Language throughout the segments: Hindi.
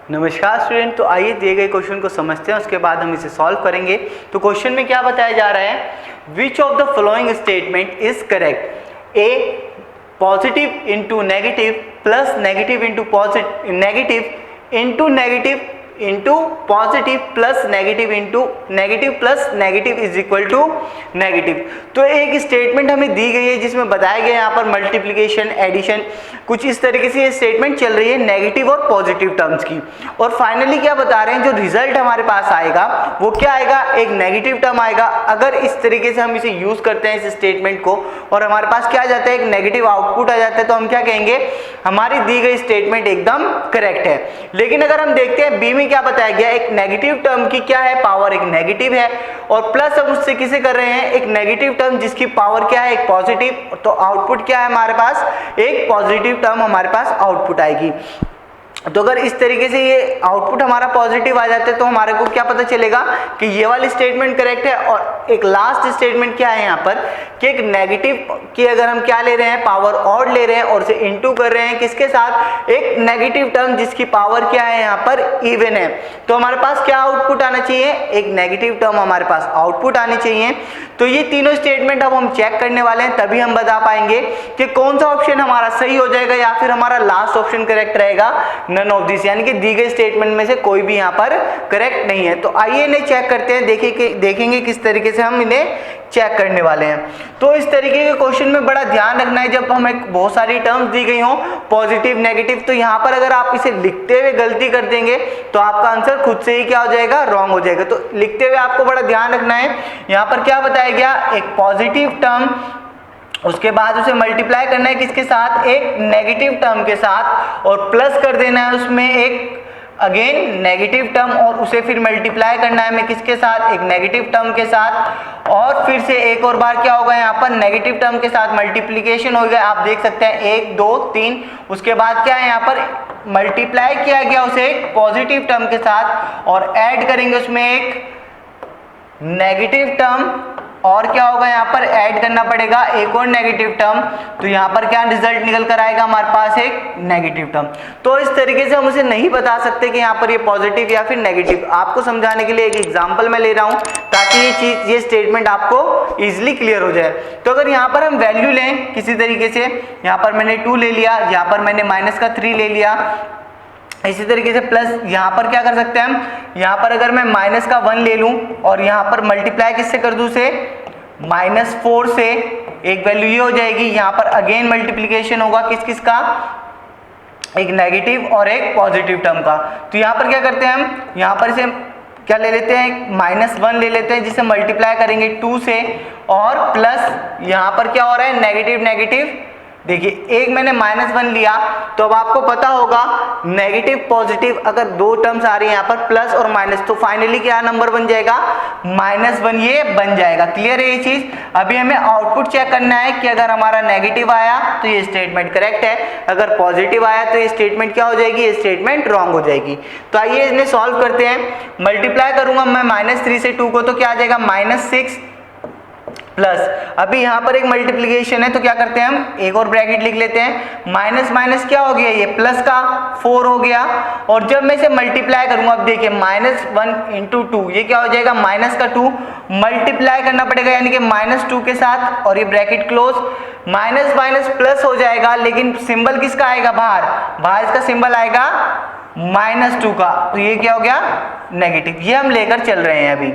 नमस्कार स्टूडेंट। तो आइए दिए गए क्वेश्चन को समझते हैं, उसके बाद हम इसे सॉल्व करेंगे। तो क्वेश्चन में क्या बताया जा रहा है, which of the following statement is correct. A positive into negative plus negative into positive into positive plus negative into negative plus negative is equal to negative. तो एक स्टेटमेंट हमें दी गई है जिसमें बताया गया यहाँ पर मल्टीप्लिकेशन, एडिशन, कुछ इस तरीके से ये स्टेटमेंट चल रही है नेगेटिव और पॉजिटिव टर्म्स की। और फाइनली क्या बता रहे हैं, जो रिजल्ट हमारे पास आएगा वो क्या आएगा, एक नेगेटिव टर्म आएगा। अगर इस तरीके से हम इसे यूज करते हैं इस स्टेटमेंट को और हमारे पास क्या आ जाता है, एक नेगेटिव आउटपुट आ जाता है, तो हम क्या कहेंगे, हमारी दी गई स्टेटमेंट एकदम करेक्ट है। लेकिन अगर हम देखते हैं बी में क्या बताया गया, एक नेगेटिव टर्म की क्या है, पावर एक नेगेटिव है, और प्लस हम उससे किसे कर रहे हैं, एक नेगेटिव टर्म जिसकी पावर क्या है, एक पॉजिटिव। तो आउटपुट क्या है हमारे पास, एक पॉजिटिव टर्म हमारे पास आउटपुट आएगी। तो अगर इस तरीके से ये आउटपुट हमारा पॉजिटिव आ जाते तो हमारे को क्या पता चलेगा कि ये वाली स्टेटमेंट करेक्ट है। और एक लास्ट स्टेटमेंट क्या है यहाँ पर कि एक नेगेटिव की अगर हम क्या ले रहे हैं, पावर ऑड ले रहे हैं और उसे इनटू कर रहे हैं किसके साथ, एक नेगेटिव टर्म जिसकी पावर क्या है यहाँ पर इवन है, तो हमारे पास क्या आउटपुट आना चाहिए, एक नेगेटिव टर्म हमारे पास आउटपुट आनी चाहिए। तो ये तीनों स्टेटमेंट अब हम चेक करने वाले हैं, तभी हम बता पाएंगे कि कौन सा ऑप्शन हमारा सही हो जाएगा या फिर हमारा लास्ट ऑप्शन करेक्ट रहेगा, नन ऑफ दिस, यानी कि दी गई स्टेटमेंट में से कोई भी यहाँ पर करेक्ट नहीं है। तो आइए इन्हें चेक करते हैं, देखेंगे किस तरीके से हम इन्हें चेक करने वाले हैं। तो इस तरीके के क्वेश्चन में बड़ा ध्यान रखना है, जब हमें बहुत सारी टर्म्स दी गई हो पॉजिटिव नेगेटिव, तो यहाँ पर अगर आप इसे लिखते हुए गलती कर देंगे तो आपका आंसर खुद से ही क्या हो जाएगा, रॉन्ग हो जाएगा। तो लिखते हुए आपको बड़ा ध्यान रखना है। यहाँ पर क्या बताया गया, एक पॉजिटिव टर्म, उसके बाद उसे मल्टीप्लाई करना है किसके साथ, एक नेगेटिव टर्म के साथ, और प्लस कर देना है उसमें एक अगेन नेगेटिव टर्म, और उसे फिर मल्टीप्लाई करना है हमें किसके साथ, एक नेगेटिव टर्म के साथ, और फिर से एक और बार क्या होगा यहाँ पर नेगेटिव टर्म के साथ मल्टीप्लिकेशन हो गया। आप देख सकते हैं 1 2 3, उसके बाद क्या है यहाँ पर मल्टीप्लाई किया गया उसे एक पॉजिटिव टर्म के साथ, और ऐड करेंगे उसमें एक नेगेटिव टर्म, और क्या होगा यहाँ पर ऐड करना पड़ेगा एक और नेगेटिव टर्म। तो यहाँ पर क्या रिजल्ट निकल कर आएगा हमारे पास, एक नेगेटिव टर्म। तो इस तरीके से हम उसे नहीं बता सकते कि यहाँ पर ये पॉजिटिव या फिर नेगेटिव। आपको समझाने के लिए एक एग्जांपल मैं ले रहा हूँ ताकि ये स्टेटमेंट आपको इजीली क्लियर हो जाए। तो अगर यहाँ पर हम वैल्यू लें किसी तरीके से, यहाँ पर मैंने 2 ले लिया, यहाँ पर मैंने -3 ले लिया, इसी तरीके से प्लस यहाँ पर क्या कर सकते हैं हम, यहाँ पर अगर मैं -1 ले लूँ और यहाँ पर मल्टीप्लाई किससे कर दूँ, से -4 से, एक वैल्यू ये हो जाएगी। यहाँ पर अगेन मल्टीप्लिकेशन होगा किस किस का, एक नेगेटिव और एक पॉजिटिव टर्म का। तो यहाँ पर क्या करते हैं हम, यहाँ पर इसे क्या ले लेते हैं, -1 ले लेते हैं जिसे मल्टीप्लाई करेंगे 2 से, और प्लस यहाँ पर क्या हो रहा है, नेगेटिव नेगेटिव। देखिए एक मैंने -1 लिया, तो अब आपको पता होगा नेगेटिव पॉजिटिव अगर 2 टर्म्स आ रही है यहाँ पर प्लस और माइनस, तो फाइनली क्या नंबर बन जाएगा, -1 ये बन जाएगा। क्लियर है ये चीज। अभी हमें आउटपुट चेक करना है कि अगर हमारा नेगेटिव आया तो ये स्टेटमेंट करेक्ट है, अगर पॉजिटिव आया तो ये स्टेटमेंट क्या हो जाएगी, ये स्टेटमेंट रॉन्ग हो जाएगी। तो आइए इन्हें सॉल्व करते हैं। मल्टीप्लाई करूंगा मैं -3 से 2 को, तो क्या आ जाएगा -6 प्लस, अभी यहाँ पर एक मल्टीप्लिकेशन है तो क्या करते हैं हम, एक और ब्रैकेट लिख लेते हैं, माइनस माइनस क्या हो गया, ये प्लस का 4 हो गया, और जब मैं इसे मल्टीप्लाई करूंगा, अब देखिए -1 × 2, ये क्या हो जाएगा, -2 मल्टीप्लाई करना पड़ेगा यानी कि -2 के साथ, और ये bracket close, minus minus plus हो जाएगा, लेकिन सिंबल किसका आएगा, बाहर इसका सिंबल आएगा -2 का, तो ये क्या हो गया, नेगेटिव। ये हम लेकर चल रहे हैं अभी।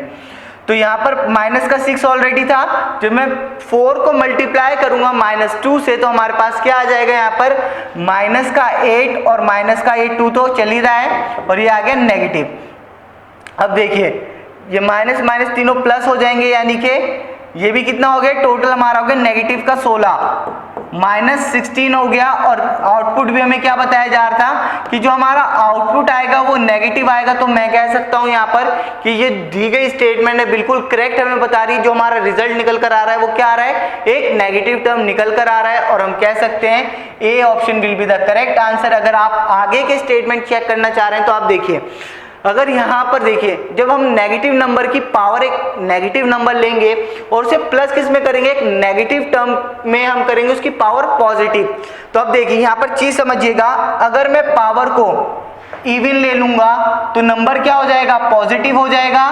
तो यहाँ पर -6 ऑलरेडी था, जब मैं 4 को मल्टीप्लाई करूंगा -2 से, तो हमारे पास क्या आ जाएगा यहाँ पर, -8 और -2 तो चल ही रहा है, और ये आ गया नेगेटिव। अब देखिए ये माइनस माइनस तीनों प्लस हो जाएंगे, यानी कि ये भी कितना हो गया, टोटल हमारा हो गया नेगेटिव का 16, -16 हो गया। और आउटपुट भी हमें क्या बताया जा रहा था कि जो हमारा आउटपुट आएगा वो नेगेटिव आएगा। तो मैं कह सकता हूं यहाँ पर कि ये दी गई स्टेटमेंट है बिल्कुल करेक्ट, हमें बता रही है जो हमारा रिजल्ट निकल कर आ रहा है वो क्या आ रहा है, एक नेगेटिव टर्म निकल कर आ रहा है, और हम कह सकते हैं A option will be the correct answer. अगर आप आगे के स्टेटमेंट चेक करना चाह रहे हैं तो आप देखिए, अगर यहाँ पर देखिए जब हम नेगेटिव नंबर की पावर, एक नेगेटिव नंबर लेंगे और उसे प्लस किस में करेंगे, एक नेगेटिव टर्म में हम करेंगे उसकी पावर पॉजिटिव। तो अब देखिए यहाँ पर चीज समझिएगा, अगर मैं पावर को इवन ले लूंगा तो नंबर क्या हो जाएगा, पॉजिटिव हो जाएगा।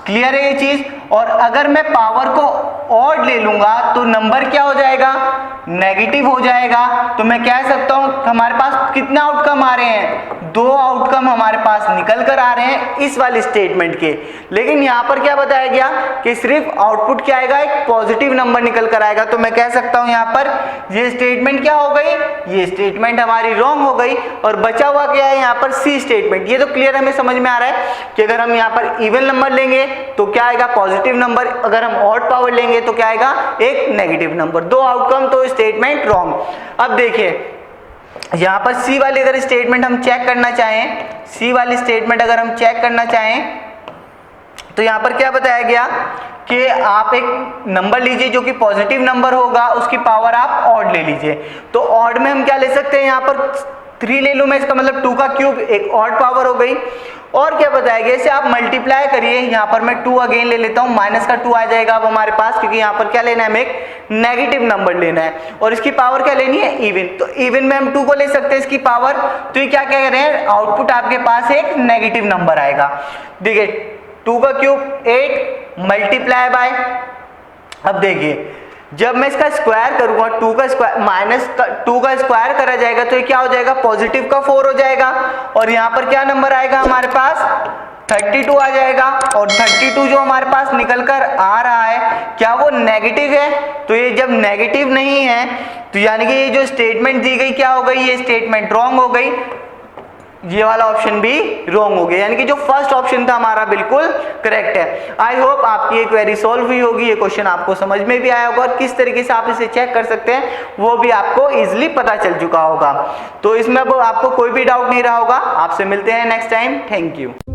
क्लियर है ये चीज। और अगर मैं पावर को ऑड ले लूंगा तो नंबर क्या हो जाएगा, नेगेटिव हो जाएगा। तो मैं कह सकता हूं हमारे पास कितने आउटकम आ रहे हैं, 2 आउटकम हमारे पास निकल कर आ रहे हैं इस वाले स्टेटमेंट के। लेकिन यहां पर क्या बताया गया कि सिर्फ आउटपुट क्या आएगा, एक पॉजिटिव नंबर निकल कर आएगा। तो मैं कह सकता हूं यहां पर ये स्टेटमेंट क्या हो गई, ये स्टेटमेंट हमारी रॉन्ग हो गई। और बचा हुआ क्या है यहाँ पर, सी स्टेटमेंट। ये तो क्लियर हमें समझ में आ रहा है कि अगर हम यहाँ पर इवन नंबर लेंगे तो क्या आएगा, पॉजिटिव नंबर। अगर हम ऑड पावर लेंगे तो क्या आएगा, एक नेगेटिव नंबर। 2 आउटकम, तो स्टेटमेंट रॉन्ग। अब देखिए यहां पर सी वाली अगर स्टेटमेंट हम चेक करना चाहें, सी वाली स्टेटमेंट अगर हम चेक करना चाहें तो यहां पर क्या बताया गया कि आप एक नंबर लीजिए जो कि पॉजिटिव नंबर होगा, उसकी पावर आप ऑड ले लीजिए। तो ऑड में हम क्या ले सकते हैं, यहां पर 3 ले लूं मैं, इसका मतलब 2 का क्यूब, एक ऑड पावर हो गई। और क्या बताया गया, इसे आप मल्टीप्लाई करिए। यहाँ पर मैं 2 अगेन ले लेता हूँ, माइनस का 2 आ जाएगा अब हमारे पास, क्योंकि यहाँ पर क्या लेना है, हमें एक नेगेटिव नंबर लेना है और इसकी पावर क्या लेनी है, इवन। तो इवन में हम 2 को ले सकते हैं इसकी पावर। तो ये क्या कह रहे हैं, आउटपुट आपके पास एक नेगेटिव नंबर आएगा। देखिए 2 का क्यूब 8 मल्टीप्लाई बाय, अब देखिए जब मैं इसका स्क्वायर करूंगा, 2 का स्क्वायर माइनस 2 का स्क्वायर करा जाएगा तो ये क्या हो जाएगा, पॉजिटिव का 4 हो जाएगा। और यहाँ पर क्या नंबर आएगा हमारे पास, 32 आ जाएगा। और 32 जो हमारे पास निकल कर आ रहा है, क्या वो नेगेटिव है? तो ये जब नेगेटिव नहीं है तो यानी कि ये जो स्टेटमेंट दी गई क्या हो गई, ये स्टेटमेंट रॉन्ग हो गई। ये वाला ऑप्शन भी रॉन्ग हो गया, यानी कि जो फर्स्ट ऑप्शन था हमारा बिल्कुल करेक्ट है। आई होप आपकी ये क्वेरी सॉल्व हुई होगी, ये क्वेश्चन आपको समझ में भी आया होगा और किस तरीके से आप इसे चेक कर सकते हैं वो भी आपको इजीली पता चल चुका होगा। तो इसमें अब आपको कोई भी डाउट नहीं रहा होगा। आपसे मिलते हैं नेक्स्ट टाइम। Thank you.